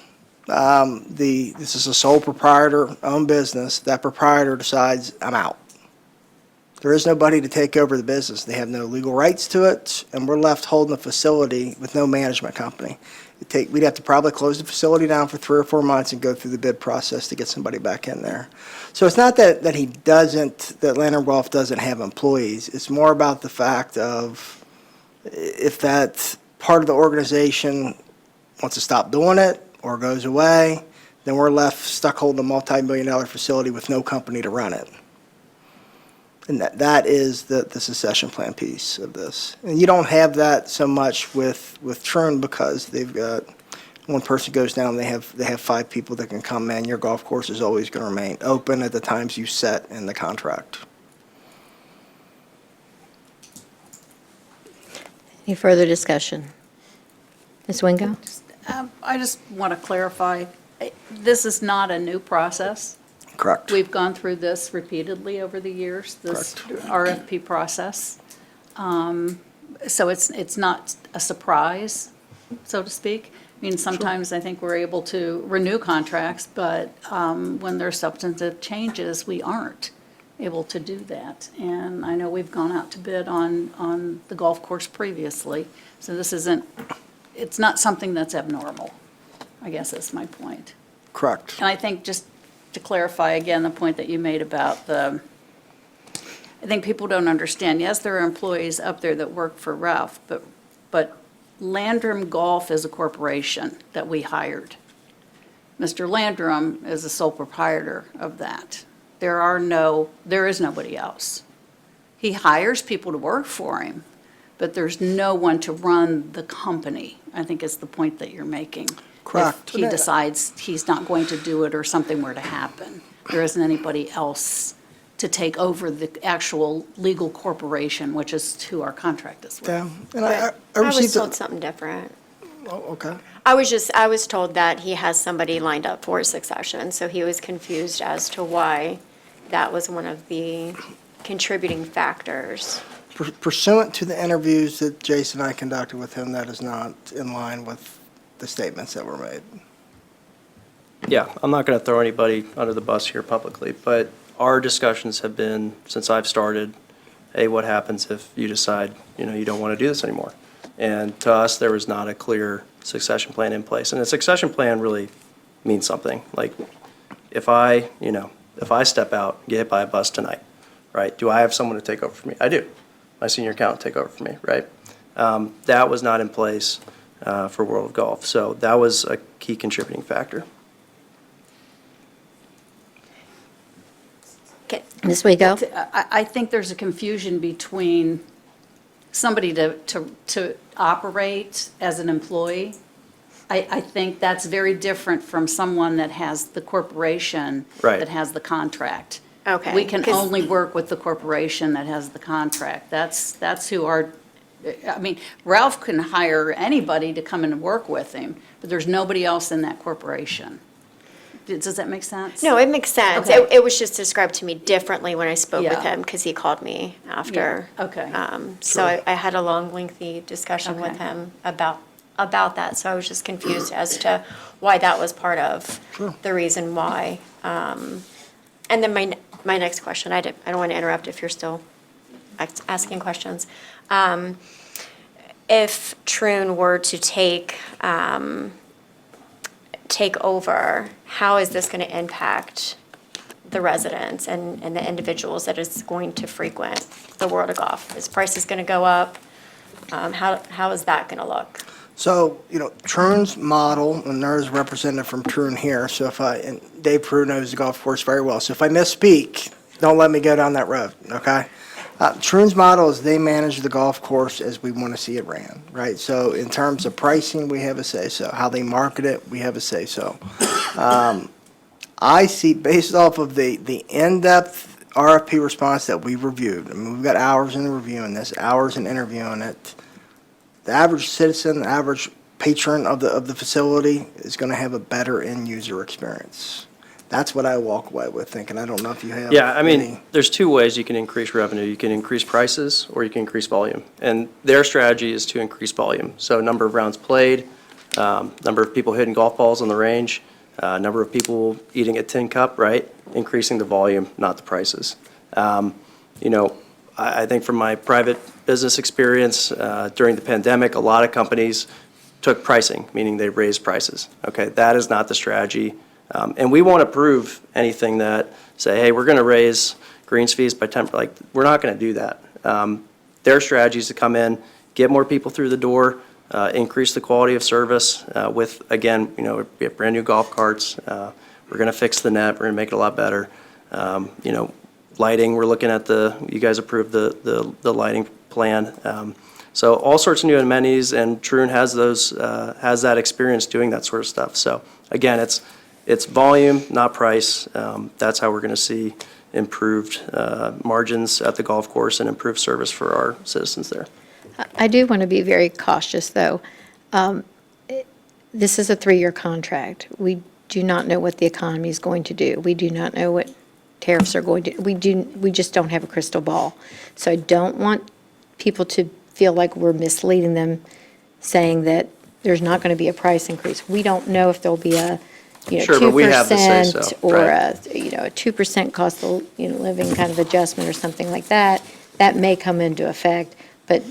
this is a sole proprietor-owned business, that proprietor decides, I'm out. There is nobody to take over the business. They have no legal rights to it, and we're left holding the facility with no management company. We'd have to probably close the facility down for 3 or 4 months and go through the bid process to get somebody back in there. So it's not that that Lantern Golf doesn't have employees. It's more about the fact of if that part of the organization wants to stop doing it or goes away, then we're left stuck holding a multi-million-dollar facility with no company to run it. And that is the succession plan piece of this. And you don't have that so much with Troon because they've got, one person goes down, they have 5 people that can come in. Your golf course is always going to remain open at the times you set in the contract. Any further discussion? Ms. Wingo? I just want to clarify, this is not a new process. Correct. We've gone through this repeatedly over the years, this RFP process. So it's not a surprise, so to speak. I mean, sometimes I think we're able to renew contracts, but when there's substantive changes, we aren't able to do that. And I know we've gone out to bid on the golf course previously, so it's not something that's abnormal, I guess is my point. Correct. And I think just to clarify again, the point that you made about I think people don't understand, yes, there are employees up there that work for Ralph, but Landrum Golf is a corporation that we hired. Mr. Landrum is the sole proprietor of that. There is nobody else. He hires people to work for him, but there's no one to run the company, I think is the point that you're making. Correct. If he decides he's not going to do it or something were to happen, there isn't anybody else to take over the actual legal corporation, which is who our contract is with. Yeah. And I was received told something different. Oh, okay. I was told that he has somebody lined up for succession, so he was confused as to why that was one of the contributing factors. Pursuant to the interviews that Jason and I conducted with him, that is not in line with the statements that were made. Yeah, I'm not going to throw anybody under the bus here publicly, but our discussions have been, since I've started, hey, what happens if you decide, you don't want to do this anymore? And to us, there was not a clear succession plan in place. And a succession plan really means something. Like, if I step out, get hit by a bus tonight, right? Do I have someone to take over for me? I do. My senior accountant take over for me, right? That was not in place for World of Golf. So that was a key contributing factor. Ms. Wingo? I think there's a confusion between somebody to operate as an employee. I think that's very different from someone that has the corporation Right. that has the contract. Okay. We can 'cause- only work with the corporation that has the contract. That's who Ralph can hire anybody to come in and work with him, but there's nobody else in that corporation. Does that make sense? No, it makes sense. Okay. It was just described to me differently when I spoke with Yeah. him, because he called me after. Yeah, okay. So I had a long, lengthy discussion with Okay. him about that, so I was just confused as to why that was part of the reason why. And then my next question, I don't want to interrupt if you're still asking questions. If Troon were to take over, how is this going to impact the residents and the individuals that is going to frequent the World of Golf? Is prices going to go up? How is that going to look? So, Troon's model, and there's a representative from Troon here, and Dave Prue knows the golf course very well. So if I misspeak, don't let me go down that road, okay? Troon's model is they manage the golf course as we want to see it ran, right? So in terms of pricing, we have a say-so. How they market it, we have a say-so. I see, based off of the in-depth RFP response that we reviewed, we've got hours in reviewing this, hours in interviewing it, the average citizen, the average patron of the facility is going to have a better end-user experience. That's what I walk away with thinking. I don't know if you have Yeah, I mean, any- there's two ways you can increase revenue. You can increase prices or you can increase volume. And their strategy is to increase volume. So number of rounds played, number of people hitting golf balls on the range, number of people eating a tin cup, right? Increasing the volume, not the prices. I think from my private business experience during the pandemic, a lot of companies took pricing, meaning they raised prices. Okay, that is not the strategy. And we won't approve anything that say, hey, we're going to raise greens fees by 10, like, we're not going to do that. Their strategy is to come in, get more people through the door, increase the quality of service with, again, you know, we have brand-new golf carts. We're going to fix the net. We're going to make it a lot better. You know, lighting, we're looking at you guys approved the lighting plan. So all sorts of new amenities, and Troon has that experience doing that sort of stuff. So again, it's volume, not price. That's how we're going to see improved margins at the golf course and improved service for our citizens there. I do want to be very cautious, though. This is a 3-year contract. We do not know what the economy is going to do. We do not know what tariffs are going to, we just don't have a crystal ball. So I don't want people to feel like we're misleading them, saying that there's not going to be a price increase. We don't know if there'll be a, Sure, but we have the say-so, 2% or right. a 2% cost of, living kind of adjustment or something like that. That may come into effect, but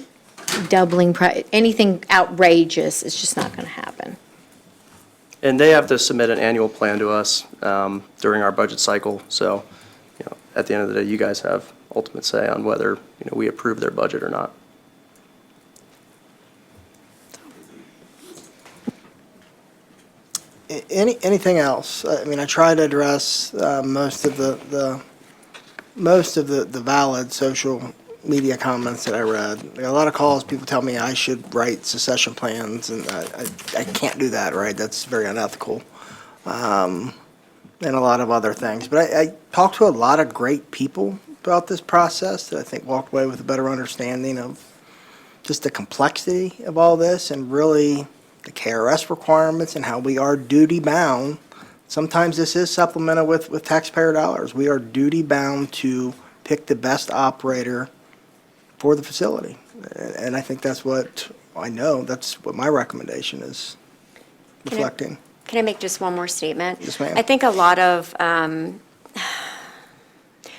doubling price, anything outrageous is just not going to happen. And they have to submit an annual plan to us during our budget cycle. So, at the end of the day, you guys have ultimate say on whether, we approve their budget or not. Anything else? I mean, I try to address most of the valid social media comments that I read. I got a lot of calls, people tell me I should write secession plans, and I can't do that, right? That's very unethical. And a lot of other things. But I talked to a lot of great people about this process that I think walked away with a better understanding of just the complexity of all this, and really the KRS requirements and how we are duty-bound. Sometimes this is supplemented with taxpayer dollars. We are duty-bound to pick the best operator for the facility. And I think that's what my recommendation is reflecting. Can I make just one more statement? Yes, ma'am. I think a lot of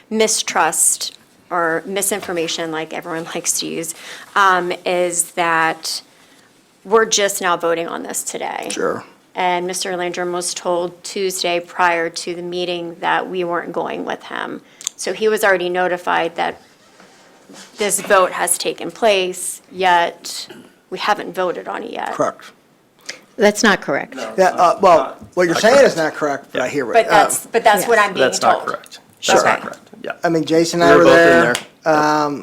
mistrust or misinformation, like everyone likes to use, is that we're just now voting on this today. Sure. And Mr. Landrum was told Tuesday prior to the meeting that we weren't going with him. So he was already notified that this vote has taken place, yet we haven't voted on it yet. Correct. That's not correct. Yeah, well, what you're saying is not correct, but I hear But it. that's what I'm being That's told. not correct. That's Okay. not correct. Yeah. I mean, Jason and We I were were both in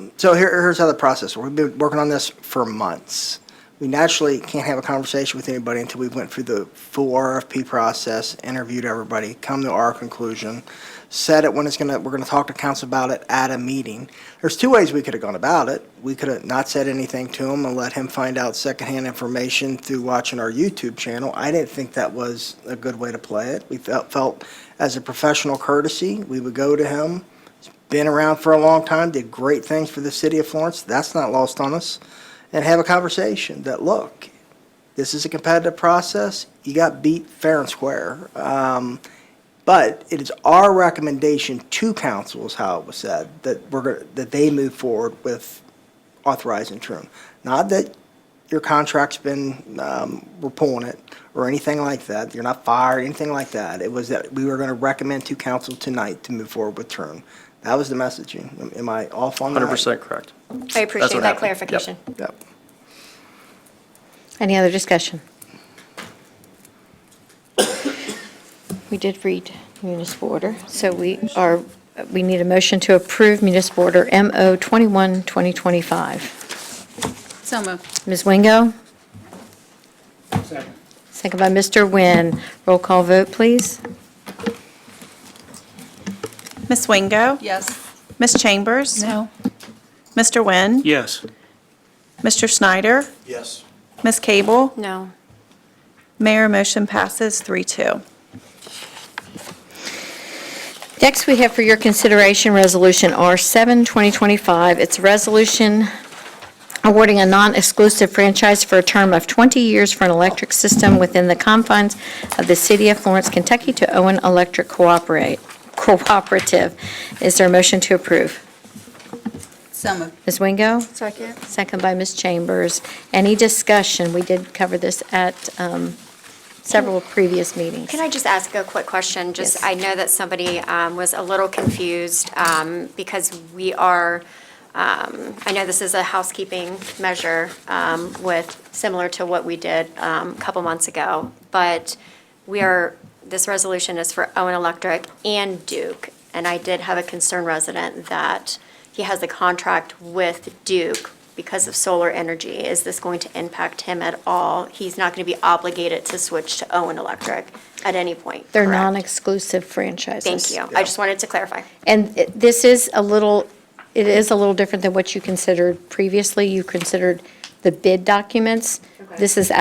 there. So here's how the process. We've been working on this for months. We naturally can't have a conversation with anybody until we went through the full RFP process, interviewed everybody, come to our conclusion, said it when we're gonna talk to council about it at a meeting. There's 2 ways we could have gone about it. We could have not said anything to him and let him find out secondhand information through watching our YouTube channel. I didn't think that was a good way to play it. We felt as a professional courtesy, we would go to him. He's been around for a long time, did great things for the city of Florence. That's not lost on us. And have a conversation that, look, this is a competitive process. You got beat fair and square. But it is our recommendation to council, is how it was said, that that they move forward with authorizing Troon. Not that your contract's been, we're pulling it, or anything like that. You're not fired, anything like that. It was that we were going to recommend to council tonight to move forward with Troon. That was the messaging. Am I off on that? 100% correct. I appreciate what that happened. clarification. Yep. Any other discussion? We did read municipal order, so we need a motion to approve municipal order MO 21, 2025. So moved. Ms. Wingo? Second. Second by Mr. Nguyen. Roll call vote, please. Ms. Wingo? Yes. Ms. Chambers? No. Mr. Nguyen? Yes. Mr. Snyder? Yes. Ms. Cable? No. Mayor, motion passes 3-2. Next, we have for your consideration Resolution R7, 2025. It's a resolution awarding a non-exclusive franchise for a term of 20 years for an electric system within the confines of the city of Florence, Kentucky to Owen Electric Cooperative. Is there a motion to approve? So moved. Ms. Wingo? Second. Second by Ms. Chambers. Any discussion? We did cover this at several previous meetings. Can I just ask a quick question? Just, Yes. I know that somebody was a little confused because we are, I know this is a housekeeping measure similar to what we did a couple months ago, but this resolution is for Owen Electric and Duke. And I did have a concerned resident that he has a contract with Duke because of solar energy. Is this going to impact him at all? He's not going to be obligated to switch to Owen Electric at any point, They're correct? non-exclusive franchises. Thank you. I just wanted to clarify. And this is a little different than what you considered previously. You considered the bid documents. This is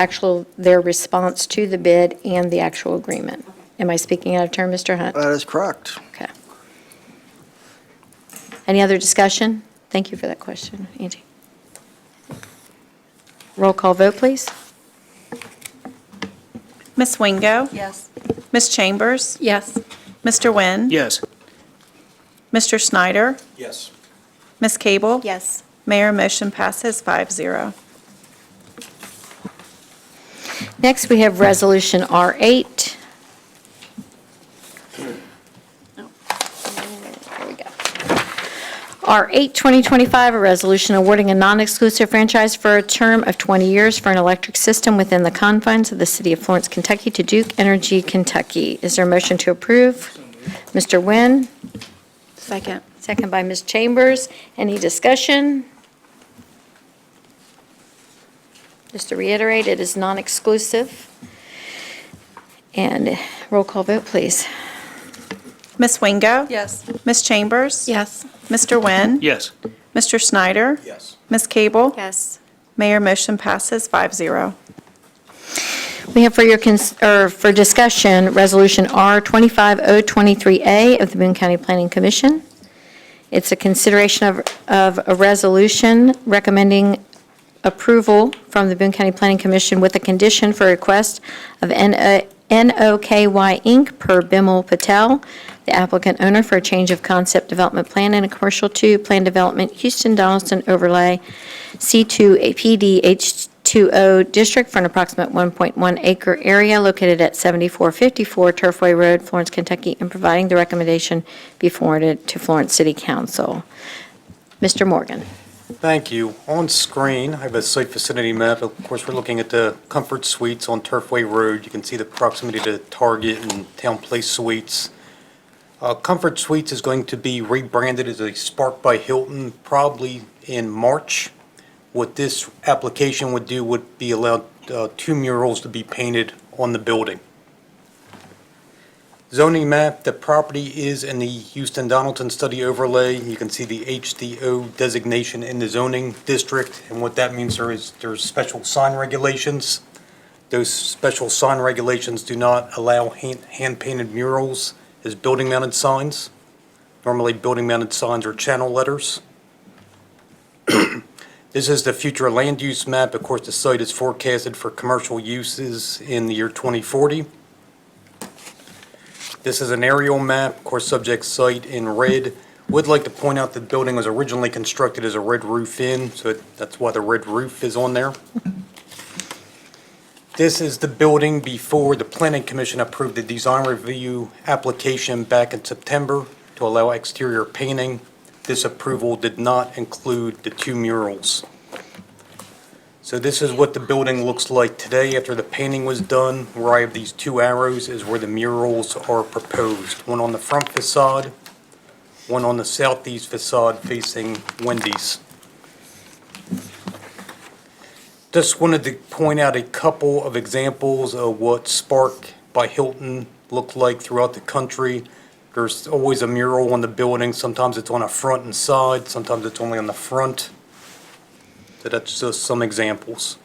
their response to the bid and the actual agreement. Am I speaking out of turn, Mr. Hunt? That is correct. Okay. Any other discussion? Thank you for that question, Angie. Roll call vote, please. Ms. Wingo? Yes. Ms. Chambers? Yes. Mr. Wynn? Yes. Mr. Snyder? Yes. Ms. Cable? Yes. Mayor, motion passes 5-0. Next, we have Resolution R8. There we go. R8, 2025, a resolution awarding a non-exclusive franchise for a term of 20 years for an electric system within the confines of the city of Florence, Kentucky to Duke Energy, Kentucky. Is there a motion to approve? Mr. Wynn? Second. Second by Ms. Chambers. Any discussion? Just to reiterate, it is non-exclusive. And roll call vote, please. Ms. Wingo? Yes. Ms. Chambers? Yes. Mr. Wynn? Yes. Mr. Snyder? Yes. Ms. Cable? Yes. Mayor, motion passes 5-0. We have for discussion, Resolution R 25023A of the Boone County Planning Commission. It's a consideration of a resolution recommending approval from the Boone County Planning Commission with a condition for request of NOKY Inc. per Bimal Patel, the applicant owner, for a change of concept development plan and a commercial 2 plan development Houston-Donaldson overlay C2 APD H2O district for an approximate 1.1 acre area located at 7454 Turfway Road, Florence, Kentucky, and providing the recommendation be forwarded to Florence City Council. Mr. Morgan. Thank you. On screen, I have a site vicinity map. Of course, we're looking at the Comfort Suites on Turfway Road. You can see the proximity to Target and Town Place Suites. Comfort Suites is going to be rebranded as a Spark by Hilton probably in March. What this application would do would be allow 2 murals to be painted on the building. Zoning map, the property is in the Houston-Donaldson study overlay. You can see the HDO designation in the zoning district, and what that means there's special sign regulations. Those special sign regulations do not allow hand-painted murals as building-mounted signs. Normally, building-mounted signs are channel letters. This is the future land use map. Of course, the site is forecasted for commercial uses in the year 2040. This is an aerial map, of course, subject site in red. Would like to point out the building was originally constructed as a red roof inn, so that's why the red roof is on there. This is the building before the Planning Commission approved the design review application back in September to allow exterior painting. This approval did not include the 2 murals. So this is what the building looks like today after the painting was done. Where I have these 2 arrows is where the murals are proposed. One on the front facade, one on the southeast facade facing Wendy's. Just wanted to point out a couple of examples of what Spark by Hilton looked like throughout the country. There's always a mural on the building. Sometimes it's on a front and side, sometimes it's only on the front. So that's just some examples.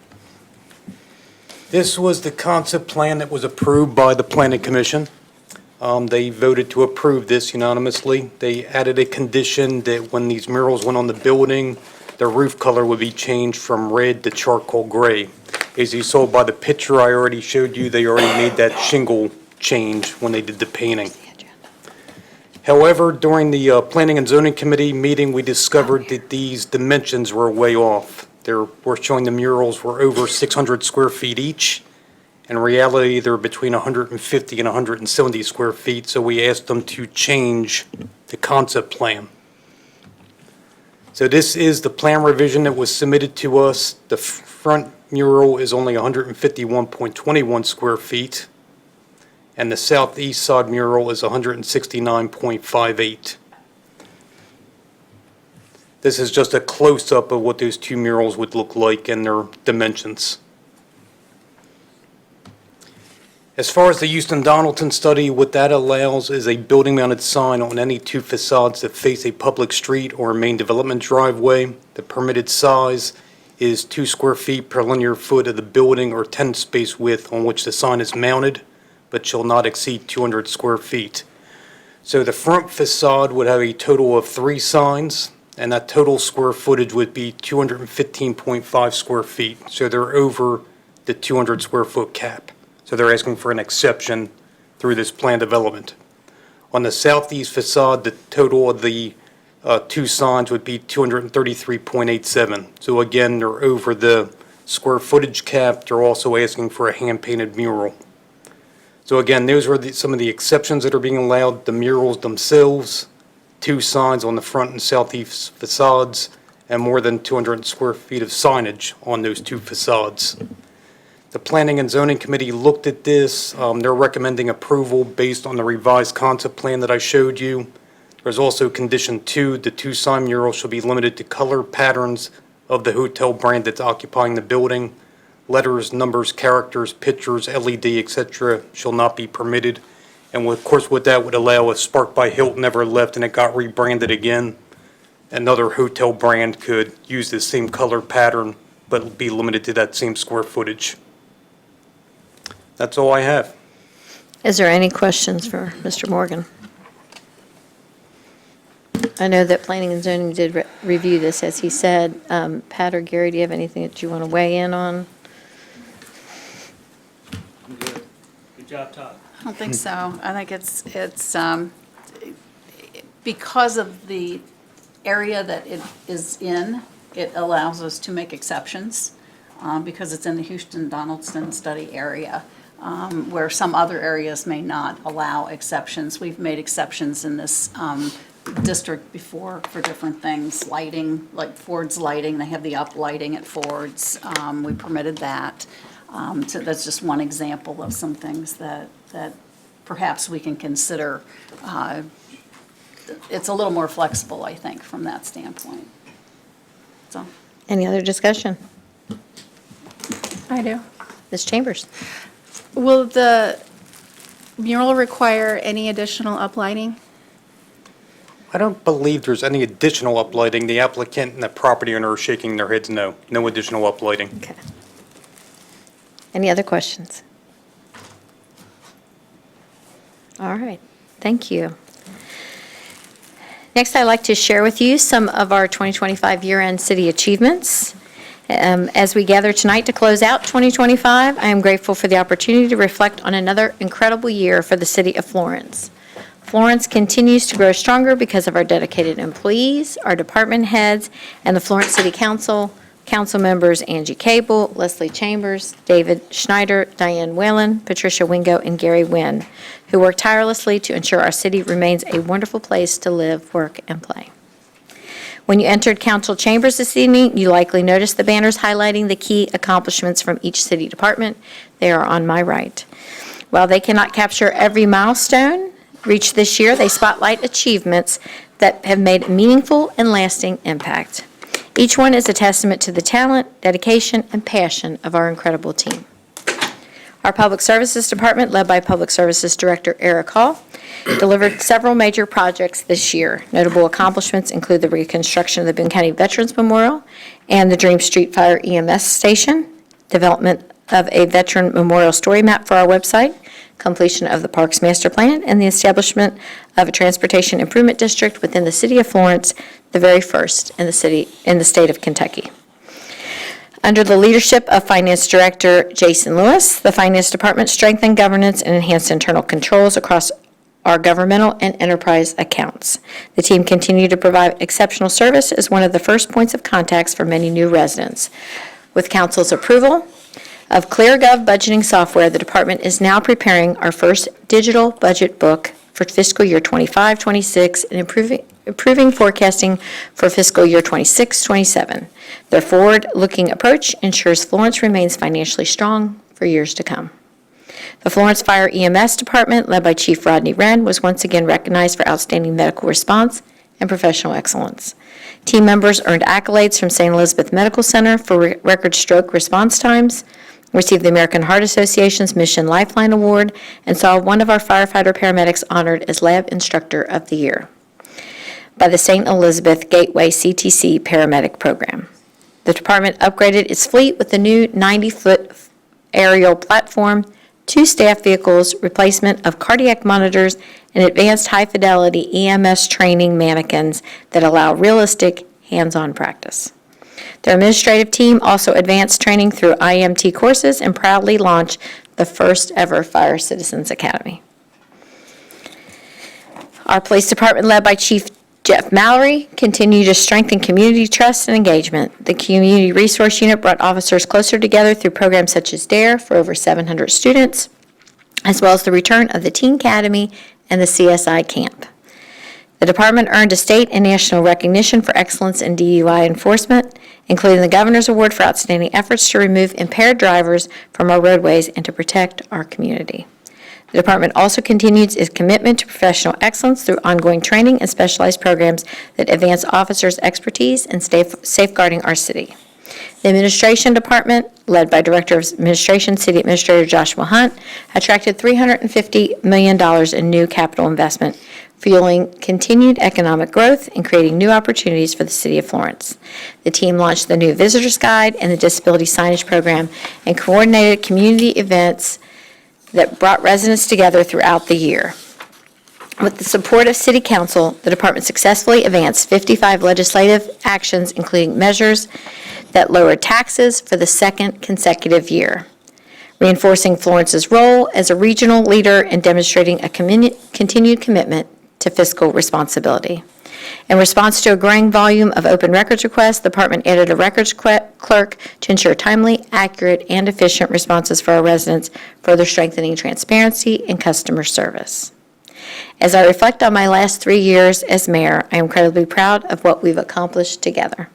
This was the concept plan that was approved by the Planning Commission. They voted to approve this unanimously. They added a condition that when these murals went on the building, the roof color would be changed from red to charcoal gray. As you saw by the picture I already showed you, they already made that shingle change when they did the painting. However, during the Planning and Zoning Committee meeting, we discovered that these dimensions were way off. We're showing the murals were over 600 square feet each. In reality, they're between 150 and 170 square feet, so we asked them to change the concept plan. So this is the plan revision that was submitted to us. The front mural is only 151.21 square feet, and the southeast side mural is 169.58. This is just a close-up of what those two murals would look like and their dimensions. As far as the Houston-Donaldson study, what that allows is a building-mounted sign on any two facades that face a public street or a main development driveway. The permitted size is 2 square feet per linear foot of the building or 10 space width on which the sign is mounted, but shall not exceed 200 square feet. So the front facade would have a total of 3 signs, and that total square footage would be 215.5 square feet. So they're over the 200 square foot cap. So they're asking for an exception through this plan development. On the southeast facade, the total of the 2 signs would be 233.87. So again, they're over the square footage cap. They're also asking for a hand-painted mural. So again, those are some of the exceptions that are being allowed. The murals themselves, 2 signs on the front and southeast facades, and more than 200 square feet of signage on those 2 facades. The Planning and Zoning Committee looked at this. They're recommending approval based on the revised concept plan that I showed you. There's also condition 2, the 2 sign murals shall be limited to color patterns of the hotel brand that's occupying the building. Letters, numbers, characters, pictures, LED, etc. shall not be permitted. And of course, what that would allow if Spark by Hilton never left and it got rebranded again, another hotel brand could use the same color pattern, but be limited to that same square footage. That's all I have. Is there any questions for Mr. Morgan? I know that Planning and Zoning did review this, as he said. Pat or Gary, do you have anything that you want to weigh in on? Good job, Todd. I don't think so. I think it's because of the area that it is in, it allows us to make exceptions because it's in the Houston-Donaldson study area, where some other areas may not allow exceptions. We've made exceptions in this district before for different things, lighting, like Ford's lighting, they have the up lighting at Ford's. We permitted that. So that's just one example of some things that perhaps we can consider. It's a little more flexible, I think, from that standpoint. So, Any other discussion? I do. Ms. Chambers? Will the mural require any additional uplighting? I don't believe there's any additional uplighting. The applicant and the property owner are shaking their heads no. No additional uplighting. Okay. Any other questions? All right, thank you. Next, I'd like to share with you some of our 2025 year-end city achievements. As we gather tonight to close out 2025, I am grateful for the opportunity to reflect on another incredible year for the city of Florence. Florence continues to grow stronger because of our dedicated employees, our department heads, and the Florence City Council, council members Angie Cable, Leslie Chambers, David Schneider, Diane Whalen, Patricia Wingo, and Gary Wynn, who work tirelessly to ensure our city remains a wonderful place to live, work, and play. When you entered council chambers this evening, you likely noticed the banners highlighting the key accomplishments from each city department. They are on my right. While they cannot capture every milestone reached this year, they spotlight achievements that have made a meaningful and lasting impact. Each one is a testament to the talent, dedication, and passion of our incredible team. Our Public Services Department, led by Public Services Director Eric Hall, delivered several major projects this year. Notable accomplishments include the reconstruction of the Boone County Veterans Memorial and the Dream Street Fire EMS Station, development of a veteran memorial story map for our website, completion of the Parks Master Plan, and the establishment of a transportation improvement district within the city of Florence, the very first in the state of Kentucky. Under the leadership of Finance Director Jason Lewis, the Finance Department strengthened governance and enhanced internal controls across our governmental and enterprise accounts. The team continued to provide exceptional service as one of the first points of contacts for many new residents. With council's approval of ClearGov budgeting software, the department is now preparing our first digital budget book for fiscal year 25-26 and improving forecasting for fiscal year 26-27. Their forward-looking approach ensures Florence remains financially strong for years to come. The Florence Fire EMS Department, led by Chief Rodney Wren, was once again recognized for outstanding medical response and professional excellence. Team members earned accolades from St. Elizabeth Medical Center for record stroke response times, received the American Heart Association's Mission Lifeline Award, and saw one of our firefighter paramedics honored as Lab Instructor of the Year by the St. Elizabeth Gateway CTC Paramedic Program. The department upgraded its fleet with the new 90-foot aerial platform, 2 staff vehicles, replacement of cardiac monitors, and advanced high-fidelity EMS training mannequins that allow realistic hands-on practice. Their administrative team also advanced training through IMT courses and proudly launched the first ever Fire Citizens Academy. Our police department, led by Chief Jeff Mallory, continued to strengthen community trust and engagement. The Community Resource Unit brought officers closer together through programs such as DARE for over 700 students, as well as the return of the Teen Academy and the CSI Camp. The department earned a state and national recognition for excellence in DUI enforcement, including the Governor's Award for outstanding efforts to remove impaired drivers from our roadways and to protect our community. The department also continues its commitment to professional excellence through ongoing training and specialized programs that advance officers' expertise in safeguarding our city. The Administration Department, led by Director of Administration, City Administrator Joshua Hunt, attracted $350 million in new capital investment, fueling continued economic growth and creating new opportunities for the City of Florence. The team launched the new Visitor's Guide and the Disability Signage Program and coordinated community events that brought residents together throughout the year. With the support of City Council, the department successfully advanced 55 legislative actions, including measures that lowered taxes for the second consecutive year, reinforcing Florence's role as a regional leader and demonstrating a continued commitment to fiscal responsibility. In response to a growing volume of open records requests, the department added a records clerk to ensure timely, accurate, and efficient responses for our residents, further strengthening transparency and customer service. As I reflect on my last 3 years as mayor, I am incredibly proud of what we've accomplished together.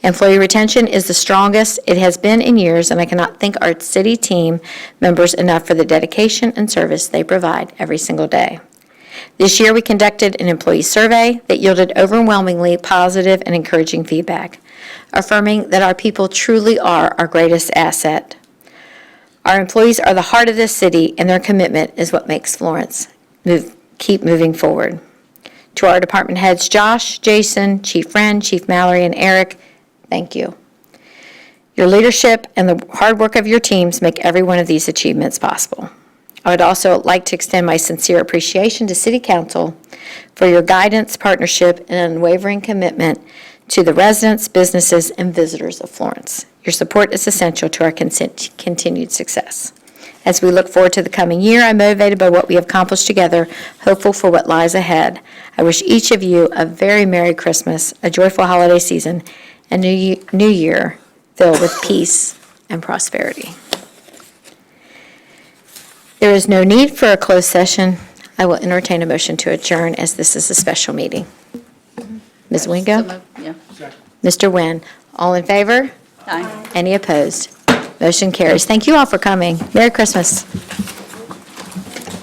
Employee retention is the strongest it has been in years, and I cannot thank our city team members enough for the dedication and service they provide every single day. This year, we conducted an employee survey that yielded overwhelmingly positive and encouraging feedback, affirming that our people truly are our greatest asset. Our employees are the heart of this city, and their commitment is what makes Florence keep moving forward. To our department heads, Josh, Jason, Chief Wren, Chief Mallory, and Eric, thank you. Your leadership and the hard work of your teams make every one of these achievements possible. I would also like to extend my sincere appreciation to City Council for your guidance, partnership, and unwavering commitment to the residents, businesses, and visitors of Florence. Your support is essential to our continued success. As we look forward to the coming year, I'm motivated by what we have accomplished together, hopeful for what lies ahead. I wish each of you a very Merry Christmas, a joyful holiday season, and a new year filled with peace and prosperity. There is no need for a closed session. I will entertain a motion to adjourn as this is a special meeting. Ms. Wingo? Yeah. Mr. Wynn? All in favor? Aye. Any opposed? Motion carries. Thank you all for coming. Merry Christmas.